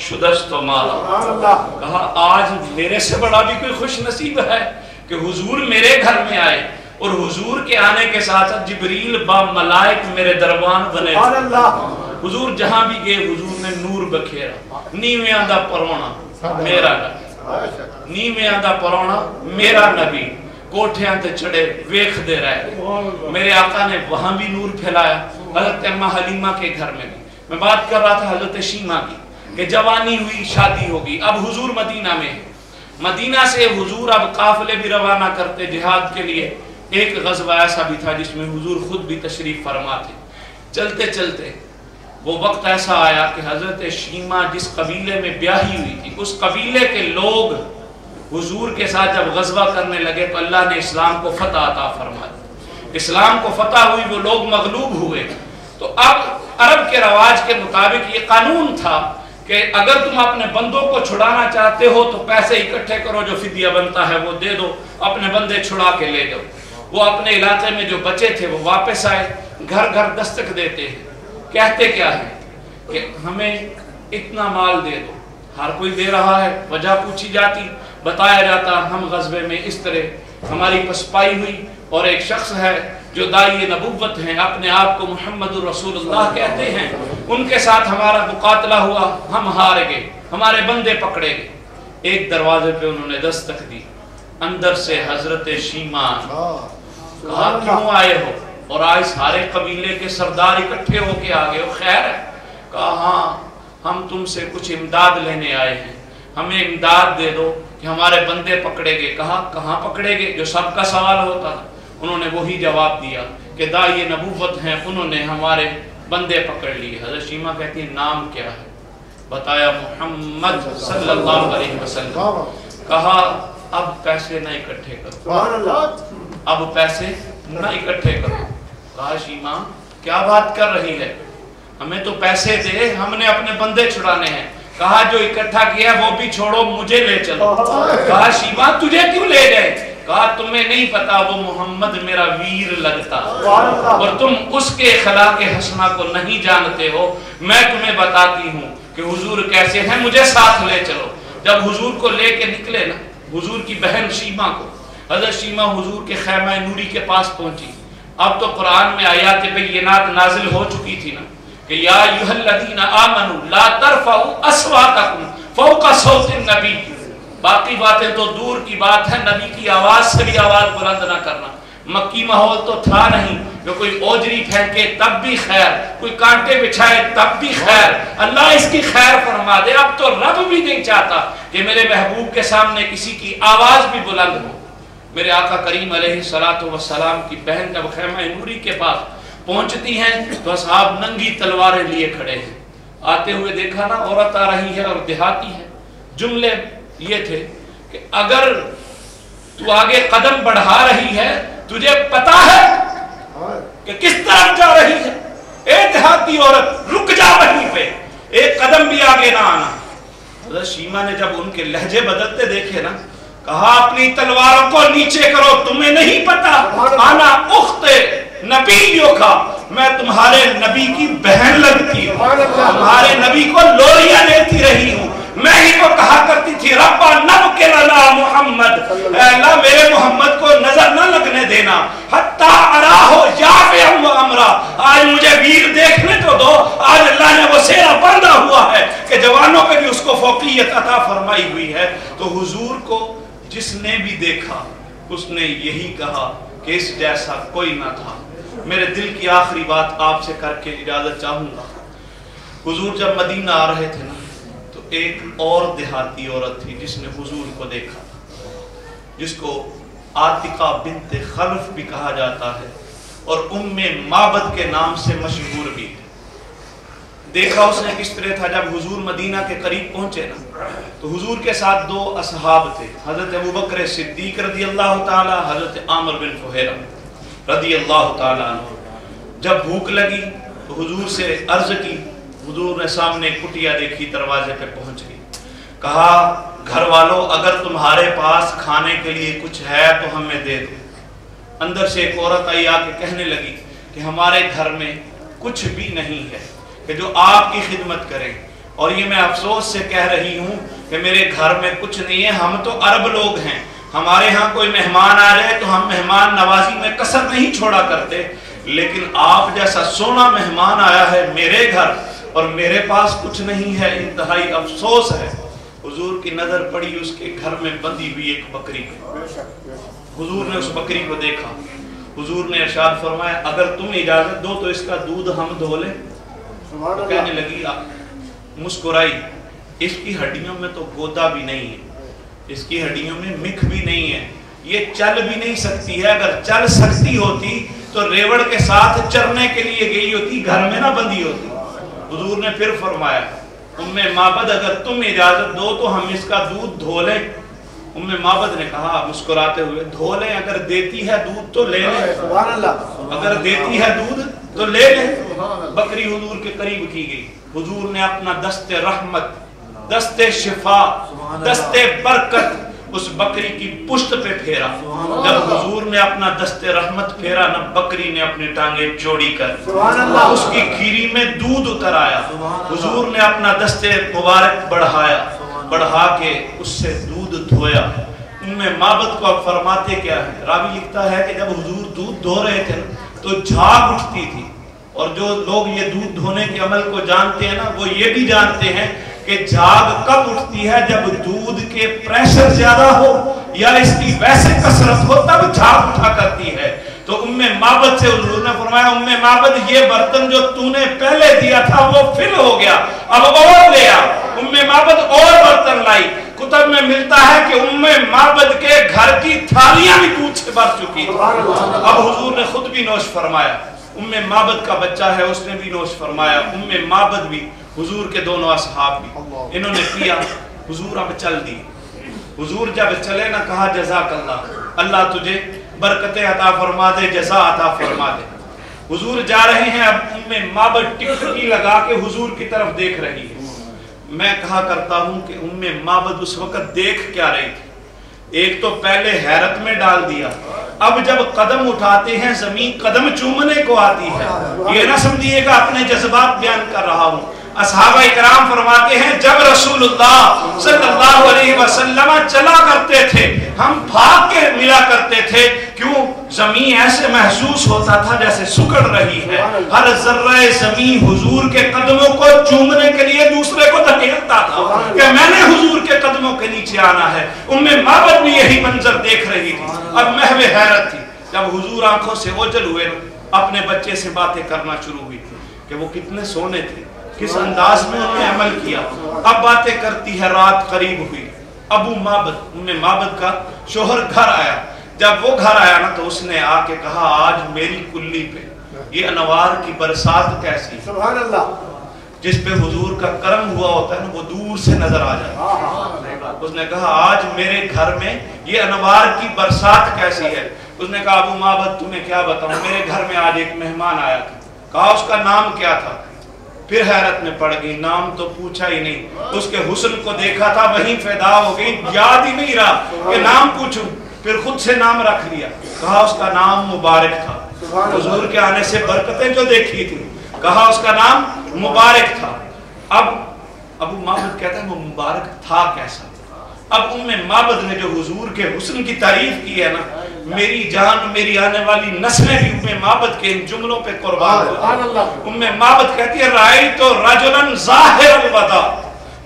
شدست و مالا. کہا آج میرے سے بڑا بھی کوئی خوش نصیب ہے کہ حضور میرے گھر میں آئے اور حضور کے آنے کے ساتھ جبریل با ملائک میرے دربان بنے. حضور جہاں بھی گئے حضور نے نور بکھیرا. نیویاں دا پرونا میرا نبی, نیویاں دا پرونا میرا نبی, کوٹھیاں تے چڑھے ویکھ دے رہے. میرے آقا نے وہاں بھی نور پھیلایا. حضرت اماں حلیمہ کے گھر میں بھی. میں بات کر رہا تھا حضرت شیمہ کی کہ جوانی ہوئی, شادی ہوگی. اب حضور مدینہ میں, مدینہ سے حضور اب قافلے بھی روانہ کرتے جہاد کے لیے. ایک غزوہ ایسا بھی تھا جس میں حضور خود بھی تشریف فرما تھے. چلتے چلتے وہ وقت ایسا آیا کہ حضرت شیمہ جس قبیلے میں بیاہی ہوئی تھی اس قبیلے کے لوگ حضور کے ساتھ جب غزوہ کرنے لگے تو اللہ نے اسلام کو فتح عطا فرما دی. اسلام کو فتح ہوئی, وہ لوگ مغلوب ہوئے. تو اب عرب کے رواج کے مطابق یہ قانون تھا کہ اگر تم اپنے بندوں کو چھڑانا چاہتے ہو تو پیسے اکٹھے کرو, جو فدیہ بنتا ہے وہ دے دو, اپنے بندے چھڑا کے لے جاؤ. وہ اپنے علاقے میں جو بچے تھے وہ واپس آئے, گھر گھر دستک دیتے ہیں. کہتے کیا ہے کہ ہمیں اتنا مال دے دو. ہر کوئی دے رہا ہے, وجہ پوچھی جاتی, بتایا جاتا ہم غزوے میں اس طرح ہماری پسپائی ہوئی اور ایک شخص ہے جو داعی نبوت ہیں, اپنے آپ کو محمد الرسول اللہ کہتے ہیں, ان کے ساتھ ہمارا مقاتلہ ہوا, ہم ہار گئے, ہمارے بندے پکڑے گئے. ایک دروازے پہ انہوں نے دستک دی. اندر سے حضرت شیمہ کہا کیوں آئے ہو؟ اور آج سارے قبیلے کے سردار اکٹھے ہو کے آگے ہو, خیر ہے؟ کہا ہاں ہم تم سے کچھ امداد لینے آئے ہیں, ہمیں امداد دے دو کہ ہمارے بندے پکڑے گئے. کہا کہاں پکڑے گئے, جو سب کا سوال ہوتا تھا. انہوں نے وہی جواب دیا کہ داعی نبوت ہیں, انہوں نے ہمارے بندے پکڑ لیے. حضرت شیمہ کہتی ہیں نام کیا ہے؟ بتایا محمد صلی اللہ علیہ وسلم. کہا اب پیسے نہ اکٹھے کرو, اب پیسے نہ اکٹھے کرو. کہا شیمہ کیا بات کر رہی ہے, ہمیں تو پیسے دے, ہم نے اپنے بندے چھڑانے ہیں. کہا جو اکٹھا کیا وہ بھی چھوڑو, مجھے لے چلو. کہا شیمہ تجھے کیوں لے گئے؟ کہا تمہیں نہیں پتا وہ محمد میرا ویر لگتا اور تم اس کے اخلاق حسنہ کو نہیں جانتے ہو. میں تمہیں بتاتی ہوں کہ حضور کیسے ہیں, مجھے ساتھ لے چلو. جب حضور کو لے کے نکلے نا, حضور کی بہن شیمہ کو, حضرت شیمہ حضور کے خیمہ نوری کے پاس پہنچی. اب تو قرآن میں آیات بینات نازل ہو چکی تھی نا کہ یا ایھا الذین آمنوا لا ترفعوا اصواتکم فوق صوت النبی. باقی باتیں تو دور کی بات ہے, نبی کی آواز سے بھی آواز بلند نہ کرنا. مکی ماحول تو تھا نہیں کہ کوئی اوجری پھینکے تب بھی خیر, کوئی کانٹے بچھائے تب بھی خیر, اللہ اس کی خیر فرما دے. اب تو رب بھی نہیں چاہتا کہ میرے محبوب کے سامنے کسی کی آواز بھی بلند ہو. میرے آقا کریم علیہ السلام کی بہن جب خیمہ نوری کے پاس پہنچتی ہیں تو اصحاب ننگی تلواریں لیے کھڑے ہیں. آتے ہوئے دیکھا نا عورت آ رہی ہے اور دیہاتی ہے. جملے یہ تھے کہ اگر تو آگے قدم بڑھا رہی ہے تجھے پتا ہے کہ کس طرف جا رہی ہے. اے دیہاتی عورت رک جا وہیں پہ, ایک قدم بھی آگے نہ آنا. حضرت شیمہ نے جب ان کے لہجے بدلتے دیکھے نا, کہا اپنی تلواروں کو نیچے کرو, تمہیں نہیں پتا آنا اخت نبیوں کا, میں تمہارے نبی کی بہن لگتی ہوں, تمہارے نبی کو لوریاں دیتی رہی ہوں. میں ہی کو کہا کرتی تھی ربا نبک لنا محمد, اے اللہ میرے محمد کو نظر نہ لگنے دینا. حتی اراہو یافعا و امرا, آج مجھے ویر دیکھنے تو دو. آج اللہ نے وہ سیرا باندھا ہوا ہے کہ جوانوں پہ بھی اس کو فوقیت عطا فرمائی ہوئی ہے. تو حضور کو جس نے بھی دیکھا اس نے یہی کہا کہ اس جیسا کوئی نہ تھا. میرے دل کی آخری بات آپ سے کر کے اجازت چاہوں گا. حضور جب مدینہ آ رہے تھے نا تو ایک اور دیہاتی عورت تھی جس نے حضور کو دیکھا, جس کو عاتقہ بنت خلف بھی کہا جاتا ہے اور معبد کے نام سے مشہور بھی. دیکھا اس نے کس طرح تھا. جب حضور مدینہ کے قریب پہنچے نا تو حضور کے ساتھ دو اصحاب تھے, حضرت ابوبکر صدیق رضی اللہ تعالی, حضرت عامر بن فہیرہ رضی اللہ تعالی عنہ. جب بھوک لگی تو حضور سے عرض کی. حضور نے سامنے کٹیا دیکھی, دروازے پہ پہنچ گئی. کہا گھر والوں اگر تمہارے پاس کھانے کے لیے کچھ ہے تو ہمیں دے دو. اندر سے ایک عورت آئی آ کے کہنے لگی کہ ہمارے گھر میں کچھ بھی نہیں ہے کہ جو آپ کی خدمت کریں, اور یہ میں افسوس سے کہہ رہی ہوں کہ میرے گھر میں کچھ نہیں ہے، ہم تو عرب لوگ ہیں، ہمارے ہاں کوئی مہمان آ جائے تو ہم مہمان نوازی میں کسر نہیں چھوڑا کرتے، لیکن آپ جیسا سونا مہمان آیا ہے میرے گھر اور میرے پاس کچھ نہیں ہے، انتہائی افسوس ہے۔ حضور کی نظر پڑی اس کے گھر میں بندھی ہوئی ایک بکری پہ، حضور نے اس بکری کو دیکھا، حضور نے ارشاد فرمایا اگر تم اجازت دو تو اس کا دودھ ہم دھو لیں۔ تو کہنے لگی، مسکرائی، اس کی ہڈیوں میں تو گودا بھی نہیں ہے، اس کی ہڈیوں میں مکھ بھی نہیں ہے، یہ چل بھی نہیں سکتی ہے، اگر چل سکتی ہوتی تو ریوڑ کے ساتھ چرنے کے لیے گئی ہوتی، گھر میں نہ بندھی ہوتی۔ حضور نے پھر فرمایا معبد اگر تم اجازت دو تو ہم اس کا دودھ دھو لیں۔ معبد نے کہا مسکراتے ہوئے، دھو لیں، اگر دیتی ہے دودھ تو لے لیں، اگر دیتی ہے دودھ تو لے لیں۔ بکری حضور کے قریب کی گئی، حضور نے اپنا دست رحمت، دست شفا، دست برکت اس بکری کی پشت پہ پھیرا۔ جب حضور نے اپنا دست رحمت پھیرا نہ بکری نے اپنی ٹانگیں چوڑی کر اس کی کھیری میں دودھ اتر آیا۔ حضور نے اپنا دست مبارک بڑھا کے اس سے دودھ دھویا۔ معبد کو اب فرماتے کیا ہے؟ راوی لکھتا ہے کہ جب حضور دودھ دھو رہے تھے تو جھاگ اٹھتی تھی، اور جو لوگ یہ دودھ دھونے کے عمل کو جانتے ہیں نا وہ یہ بھی جانتے ہیں کہ جھاگ کب اٹھتی ہے، جب دودھ کے پریشر زیادہ ہو یا اس کی ویسے کثرت ہو تب جھاگ اٹھا کرتی ہے۔ تو معبد سے حضور نے فرمایا معبد یہ برتن جو تو نے پہلے دیا تھا وہ فل ہو گیا، اب اور لے آ۔ معبد اور برتن لائی۔ کتب میں ملتا ہے کہ معبد کے گھر کی تھالیاں بھی دودھ سے بھر چکی تھی۔ اب حضور نے خود بھی نوش فرمایا، معبد کا بچہ ہے اس نے بھی نوش فرمایا، معبد بھی، حضور کے دونوں اصحاب بھی، انہوں نے پیا۔ حضور اب چل دی۔ حضور جب چلے نہ کہا جزاک اللہ، اللہ تجھے برکتیں عطا فرما دے، جزا عطا فرما دے۔ حضور جا رہے ہیں، اب معبد ٹکٹکی لگا کے حضور کی طرف دیکھ رہی ہے۔ میں کہا کرتا ہوں کہ معبد اس وقت دیکھ کیا رہی تھی؟ ایک تو پہلے حیرت میں ڈال دیا، اب جب قدم اٹھاتے ہیں زمین قدم چومنے کو آتی ہے۔ یہ نہ سمجھیے گا اپنے جذبات بیان کر رہا ہوں۔ اصحابہ اکرام فرماتے ہیں جب رسول اللہ صلی اللہ علیہ وسلم چلا کرتے تھے ہم بھاگ کے ملا کرتے تھے، کیوں؟ زمین ایسے محسوس ہوتا تھا جیسے سکڑ رہی ہے، ہر ذرہ زمین حضور کے قدموں کو چومنے کے لیے دوسرے کو دھکیلتا تھا کہ میں نے حضور کے قدموں کے نیچے آنا ہے۔ معبد بھی یہی منظر دیکھ رہی تھی، اب محو حیرت تھی۔ جب حضور آنکھوں سے اوجھل ہوئے اپنے بچے سے باتیں کرنا شروع ہوئی تھی کہ وہ کتنے سونے تھے، کس انداز میں انہوں نے عمل کیا۔ اب باتیں کرتی ہے، رات قریب ہوئی، معبد کا شوہر گھر آیا۔ جب وہ گھر آیا نا تو اس نے آ کے کہا آج میری کلی پہ یہ انوار کی برسات کیسی، سبحان اللہ، جس پہ حضور کا کرم ہوا ہوتا ہے نا وہ دور سے نظر آ جائے۔ اس نے کہا آج میرے گھر میں یہ انوار کی برسات کیسی ہے۔ اس نے کہا ابو معبد تمہیں کیا بتاؤں، میرے گھر میں آج ایک مہمان آیا تھا۔ کہا اس کا نام کیا تھا؟ پھر حیرت میں پڑ گئی، نام تو پوچھا ہی نہیں، اس کے حسن کو دیکھا تھا وہیں فدا ہو گئی، یاد ہی نہیں رہا کہ نام پوچھوں، پھر خود سے نام رکھ لیا۔ کہا اس کا نام مبارک تھا، حضور کے آنے سے برکتیں جو دیکھی تھی، کہا اس کا نام مبارک تھا۔ اب ابو معبد کہتا ہے وہ مبارک تھا کیسا؟ اب معبد نے جو حضور کے حسن کی تعریف کی ہے نا، میری جان میری آنے والی نسلیں بھی معبد کے ان جملوں پہ قربان ہوتی ہیں۔ معبد کہتی ہے رأیت رجلا ظاہر الوضاء،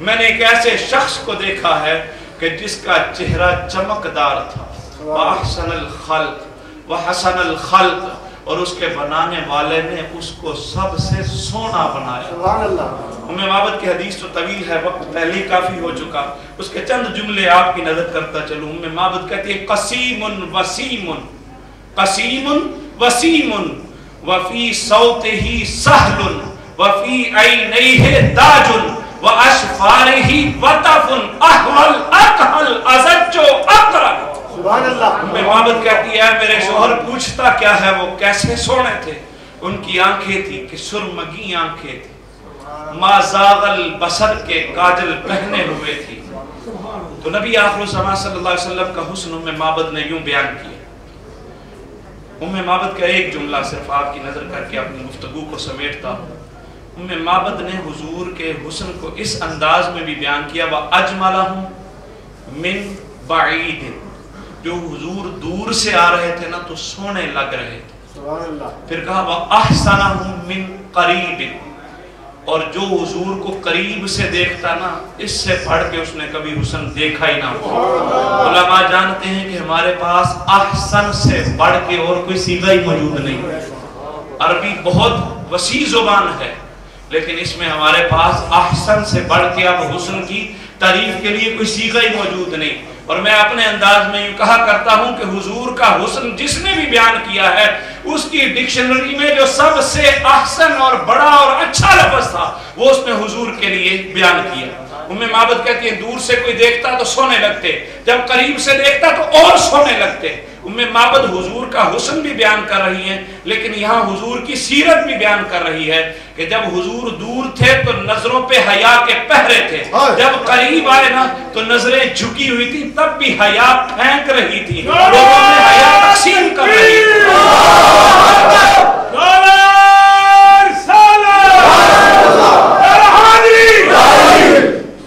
میں نے ایک ایسے شخص کو دیکھا ہے کہ جس کا چہرہ چمکدار تھا، وَأَحْسَنَ الْخَلْقِ وَحَسَنَ الْخَلْقِ، اور اس کے بنانے والے نے اس کو سب سے سونا بنایا۔ معبد کی حدیث تو طویل ہے، وقت پہلے کافی ہو چکا، اس کے چند جملے آپ کی نظر کرتا چلوں۔ معبد کہتی ہے قسیم وسیم، قسیم وسیم، وفی صوتہ سہل، وفی عینیہ تاج، واشفارہ وطف، احول اکحل ازج اقرب۔ معبد کہتی ہے میرے شوہر پوچھتا کیا ہے وہ کیسے سونے تھے، ان کی آنکھیں تھی کہ سرمگی آنکھیں تھی، ما زاغ البصر کے کاجل پہنے ہوئے تھی۔ تو نبی آخر الزمان صلی اللہ علیہ وسلم کا حسن معبد نے یوں بیان کیا۔ معبد کا ایک جملہ صرف آپ کی نظر کر کے اپنی گفتگو کو سمیٹتا، معبد نے حضور کے حسن کو اس انداز میں بھی بیان کیا وَأَجْمَلَهُمْ مِنْ بَعِيدٍ، جو حضور دور سے آ رہے تھے نا تو سونے لگ رہے تھے. پھر کہا وَأَحْسَنَهُمْ مِنْ قَرِيبٍ، اور جو حضور کو قریب سے دیکھتا نا اس سے پڑھ کے اس نے کبھی حسن دیکھا ہی نہ ہو. علماء جانتے ہیں کہ ہمارے پاس احسن سے بڑھ کے اور کوئی صیغہ ہی موجود نہیں. عربی بہت وسیع زبان ہے لیکن اس میں ہمارے پاس احسن سے بڑھ کے اب حسن کی تعریف کے لیے کوئی صیغہ ہی موجود نہیں. اور میں اپنے انداز میں یوں کہا کرتا ہوں کہ حضور کا حسن جس نے بھی بیان کیا ہے اس کی ڈکشنری میں جو سب سے احسن اور بڑا اور اچھا لفظ تھا وہ اس نے حضور کے لیے بیان کیا. معبد کہتی ہے دور سے کوئی دیکھتا تو سونے لگتے، جب قریب سے دیکھتا تو اور سونے لگتے. معبد حضور کا حسن بھی بیان کر رہی ہیں لیکن یہاں حضور کی سیرت بھی بیان کر رہی ہے کہ جب حضور دور تھے تو نظروں پہ حیا کے پہرے تھے، جب قریب آئے نا تو نظریں جھکی ہوئی تھی تب بھی حیا پھینک رہی تھی، لوگوں میں حیا تقسیم کر رہی تھی.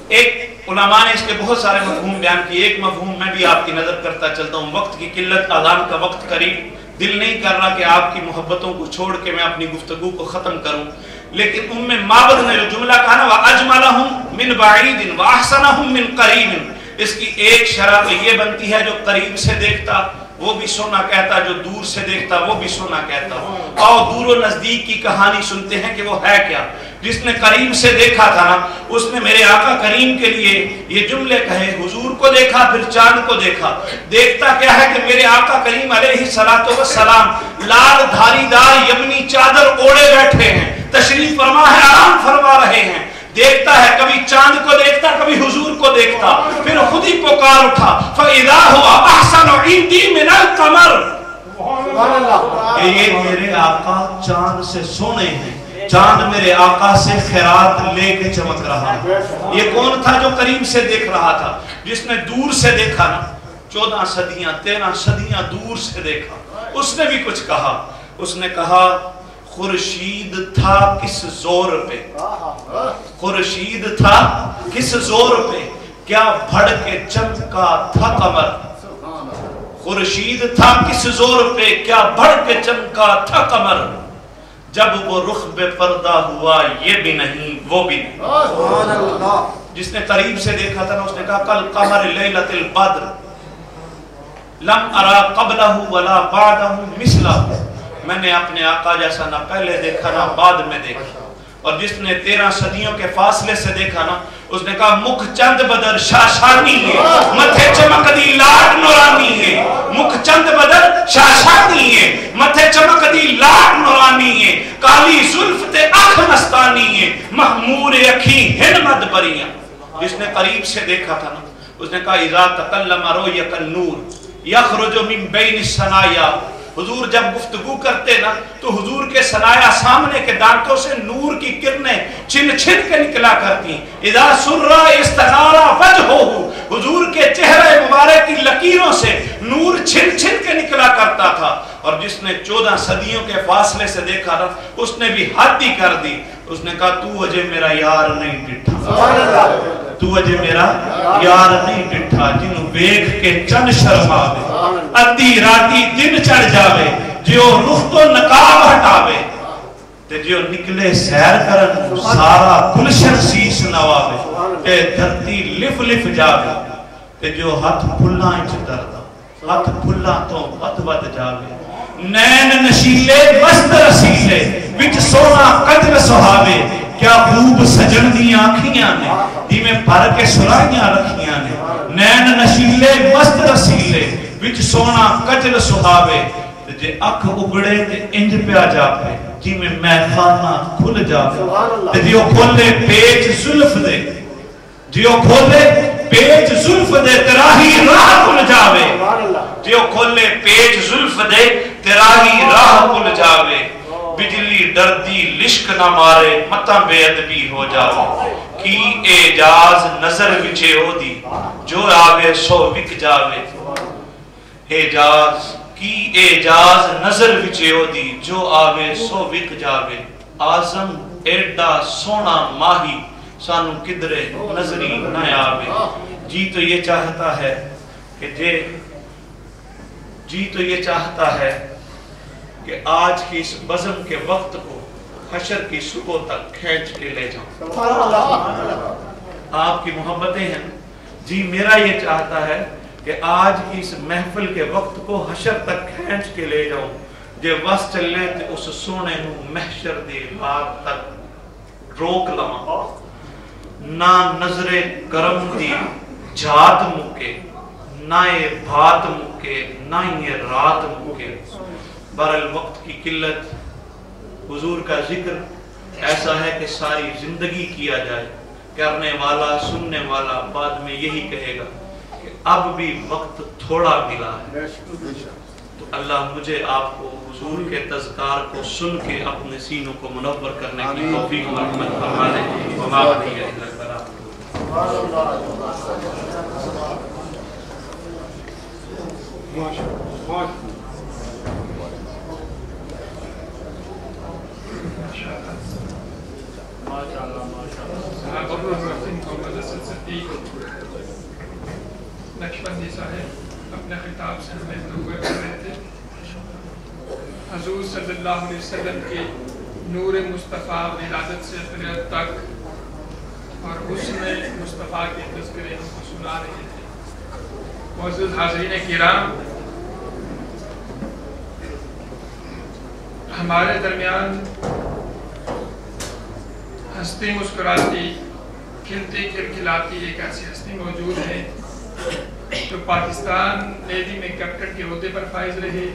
ایک علماء نے اس کے بہت سارے مفہوم بیان کیے. ایک مفہوم میں بھی آپ کی نظر کرتا چلتا ہوں. وقت کی قلت، اذان کا وقت قریب، دل نہیں کر رہا کہ آپ کی محبتوں کو چھوڑ کے میں اپنی گفتگو کو ختم کروں، لیکن معبد نے جو جملہ کہا نا وَأَجْمَلَهُمْ مِنْ بَعِيدٍ وَأَحْسَنَهُمْ مِنْ قَرِيبٍ، اس کی ایک شرح تو یہ بنتی ہے جو قریب سے دیکھتا وہ بھی سونا کہتا، جو دور سے دیکھتا وہ بھی سونا کہتا. اور دور و نزدیک کی کہانی سنتے ہیں کہ وہ ہے کیا. جس نے قریب سے دیکھا تھا نا اس نے میرے آقا کریم کے لیے یہ جملے کہے. حضور کو دیکھا پھر چاند کو دیکھا. دیکھتا کیا ہے کہ میرے آقا کریم علیہ السلام لال دھاری دار یمنی چادر اوڑے بیٹھے ہیں، تشریف فرما ہے، آرام فرما رہے ہیں. دیکھتا ہے کبھی چاند کو دیکھتا کبھی حضور کو دیکھتا، پھر خود ہی پکار اٹھا فَإِذَا هُوَ أَحْسَنُ عِنْدِي مِنَ الْقَمَرِ، یہ میرے آقا چاند سے سونے ہیں، چاند میرے آقا سے خیرات لے کے چمک رہا ہے. یہ کون تھا جو قریب سے دیکھ رہا تھا؟ جس نے دور سے دیکھا نا 14 صدیاں 13 صدیاں دور سے دیکھا. اس نے بھی کچھ کہا. اس نے کہا خورشید تھا کس زور پہ، خورشید تھا کس زور پہ کیا بڑھ کے چمکا تھا قمر. خورشید تھا کس زور پہ کیا بڑھ کے چمکا تھا قمر. جب وہ رخ بے پردہ ہوا یہ بھی نہیں وہ بھی نہیں. جس نے قریب سے دیکھا تھا نا اس نے کہا کل قمر لیلۃ البدر لم ارا قبلہ ولا بعدہ مثلہ، میں نے اپنے آقا جیسا نہ پہلے دیکھا نہ بعد میں دیکھا. اور جس نے 13 صدیوں کے فاصلے سے دیکھا نا اس نے کہا مکھ چند بدر شاشانی ہے، متھے چمک دی لاٹ نورانی ہے. مکھ چند بدر شاشانی ہے، متھے چمک دی لاٹ نورانی ہے. کالی زلف تے اکھ مستانی ہے، محمور اکھی ہن مد بریاں. جس نے قریب سے دیکھا تھا نا اس نے کہا اذا تکلم رویک النور یخرج من بین الثنایا. حضور جب گفتگو کرتے نا تو حضور کے ثنایا سامنے کے دانتوں سے نور کی کرنیں چھن چھن کے نکلا کرتی. اذا سرّا استنارا وجہہ، حضور کے چہرے مبارک کی لکیروں سے نور چھن چھن کے نکلا کرتا تھا. اور جس نے 14 صدیوں کے فاصلے سے دیکھا نا اس نے بھی حد ہی کر دی. اس نے کہا تو اجے میرا یار نہیں ڈٹھا، تو اجے میرا یار نہیں ڈٹھا. جنوں ویکھ کے چن شرماوے ادھی راتی دن چڑھ جاوے، جیو رخ تو نقاب ہٹاوے تے جیو نکلے سیر کرن سارا گلشن سیس نواوے تے دھرتی لف لف جاوے تے جو ہاتھ پھلاں اچ دردا ہاتھ پھلاں تو ود ود جاوے. نین نشیلے مست رسیلے وچ سونا قدر سہاوے، کیا خوب سجن دی آنکھیاں نے دی میں پر کے سرائیاں رکھیاں نے. نین نشیلے مست رسیلے وچ سونا قدر سہاوے جے اکھ اگڑے تے انج پیا جاوے جی میں خانہ کھل جاوے تے جیو کھولے پیچ زلف دے، جیو کھولے پیچ زلف دے تراہی راہ کھل جاوے، جیو کھولے پیچ زلف دے تراہی راہ کھل جاوے. بجلی ڈردی لشک نہ مارے متاں بے ادبی ہو جاوے. کی اعجاز نظر وچے ہو دی جو آوے سو وک جاوے. اعجاز کی اعجاز نظر وچے ہو دی جو آوے سو وک جاوے. آزم ایڈا سونا ماہی سانو کدرے نظری نہ آوے. جی تو یہ چاہتا ہے کہ آج کی اس بزم کے وقت کو حشر کی صبح تک کھینچ کے لے جاؤں. آپ کی محبتیں ہیں. جی میرا یہ چاہتا ہے کہ آج کی اس محفل کے وقت کو حشر تک کھینچ کے لے جاؤں. جے وس چلے تے اس سونے نو محشر دی رات تک روک لواں. نہ نظر کرم دی جات مکے، نہ یہ بات مکے، نہ یہ رات مکے. بہرحال وقت کی قلت، حضور کا ذکر ایسا ہے کہ ساری زندگی کیا جائے. کرنے والا سننے والا بعد میں یہی کہے گا کہ اب بھی وقت تھوڑا ملا ہے. تو اللہ مجھے آپ کو حضور کے تذکار کو سن کے اپنے سینوں کو منور کرنے کی توفیق و رحمت فرما دے. وما علیہ الا البلاغ. نقشبندی صاحب اپنے خطاب سے ہمیں دعوے کر رہے تھے. حضور صلی اللہ علیہ وسلم کے نور مصطفیٰ ولادت سے فریت تک اور حسن مصطفیٰ کے تذکرے ہم کو سنا رہے تھے. معزز حاضرین کرام، ہمارے درمیان ہستی مسکراتی کھلتی کھلکھلاتی ایک ایسی ہستی موجود ہے جو پاکستان نیوی میں کیپٹن کے عہدے پر فائز رہے.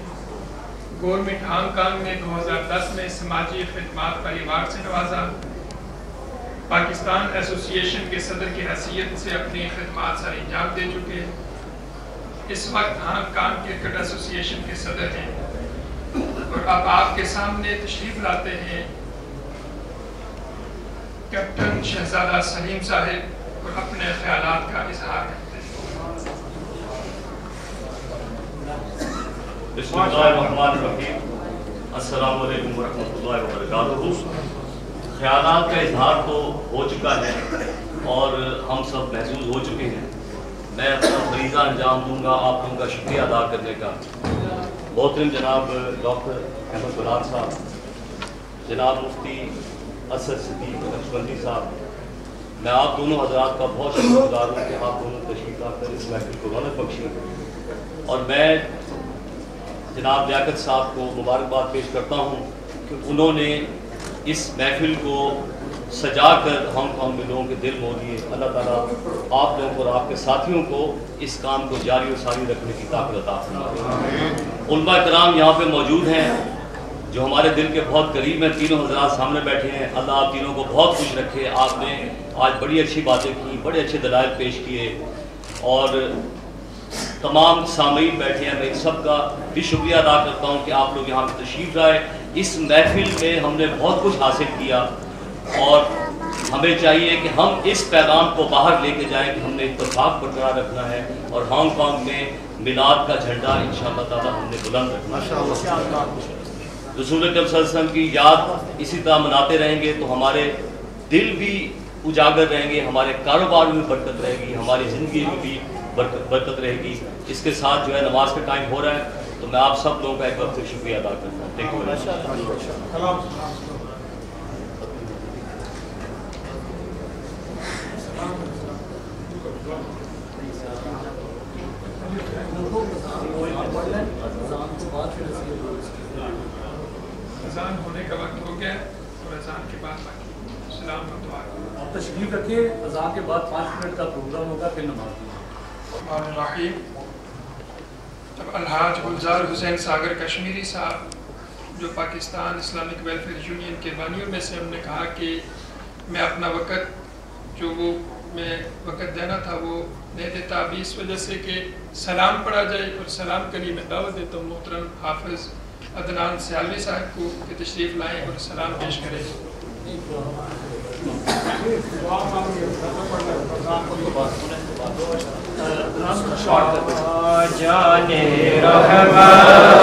گورنمنٹ ہانگ کانگ میں 2010 میں سماجی خدمات پر ایوارڈ سے نوازا. پاکستان ایسوسی ایشن کے صدر کی حیثیت سے اپنی خدمات سر انجام دے چکے. اس وقت ہانگ کانگ کرکٹ ایسوسی ایشن کے صدر ہیں اور اب آپ کے سامنے تشریف لاتے ہیں کیپٹن شہزادہ سلیم صاحب اور اپنے خیالات کا اظہار کرتے ہیں. بسم اللہ الرحمن الرحیم. السلام علیکم ورحمۃ اللہ وبرکاتہ. خیالات کا اظہار تو ہو چکا ہے اور ہم سب محظوظ ہو چکے ہیں. میں اپنا فریضہ انجام دوں گا آپ لوگوں کا شکریہ ادا کرنے کا. محترم جناب ڈاکٹر احمد بلال صاحب، جناب مفتی اسد صدیق نقشبندی صاحب، میں آپ دونوں حضرات کا بہت شکر گزار ہوں کہ آپ دونوں تشریف لا کر اس محفل کو رونق بخشی. اور میں جناب لیاقت صاحب کو مبارکباد پیش کرتا ہوں کہ انہوں نے اس محفل کو سجا کر ہانگ کانگ میں لوگوں کے دل مو لیے. اللہ تعالیٰ آپ لوگوں کو اور آپ کے ساتھیوں کو اس کام کو جاری و ساری رکھنے کی طاقت عطا فرمائے. علماء کرام یہاں پہ موجود ہیں جو ہمارے دل کے بہت قریب ہیں. تینوں حضرات سامنے بیٹھے ہیں. اللہ آپ تینوں کو بہت خوش رکھے. آپ نے آج بڑی اچھی باتیں کی، بڑے اچھے دلائل پیش کیے اور تمام سامعین بیٹھے ہیں. میں ان سب کا بھی شکریہ ادا کرتا ہوں کہ آپ لوگ یہاں پہ تشریف لائے. اس محفل میں ہم نے بہت کچھ حاصل کیا اور ہمیں چاہیے کہ ہم اس پیغام کو باہر لے کے جائیں کہ ہم نے اتفاق برقرار رکھنا ہے اور ہانگ کانگ میں میلاد کا جھنڈا انشاءاللہ تعالی ہم نے بلند رکھنا ہے. رسول اکرم صلی اللہ علیہ وسلم کی یاد اسی طرح مناتے رہیں گے تو ہمارے دل بھی اجاگر رہیں گے، ہمارے کاروبار میں برکت رہے گی، ہماری زندگی میں بھی برکت رہے گی. اس کے ساتھ جو ہے نماز کا ٹائم ہو رہا ہے تو میں آپ سب لوگوں کا ایک وقت سے شکریہ ادا کرتا ہوں. Thank you. اذان ہونے کا وقت ہو گیا اور اذان کے بعد سلام و دعا. آپ تشریف رکھیے. اذان کے بعد 5 منٹ کا پروگرام ہوگا پھر نماز. الرحمن الرحیم. جب الحاج گلزار حسین ساگر کشمیری صاحب جو پاکستان اسلامک ویلفیئر یونین کے بانیوں میں سے ہم نے کہا کہ میں اپنا وقت جو وہ میں وقت دینا تھا وہ دے دیتا ابھی اس وجہ سے کہ سلام پڑھا جائے اور سلام کے لیے میں دعوت دیتا ہوں محترم حافظ عدنان سیالوی صاحب کو کہ تشریف لائیں اور سلام پیش کریں. جانے رحمت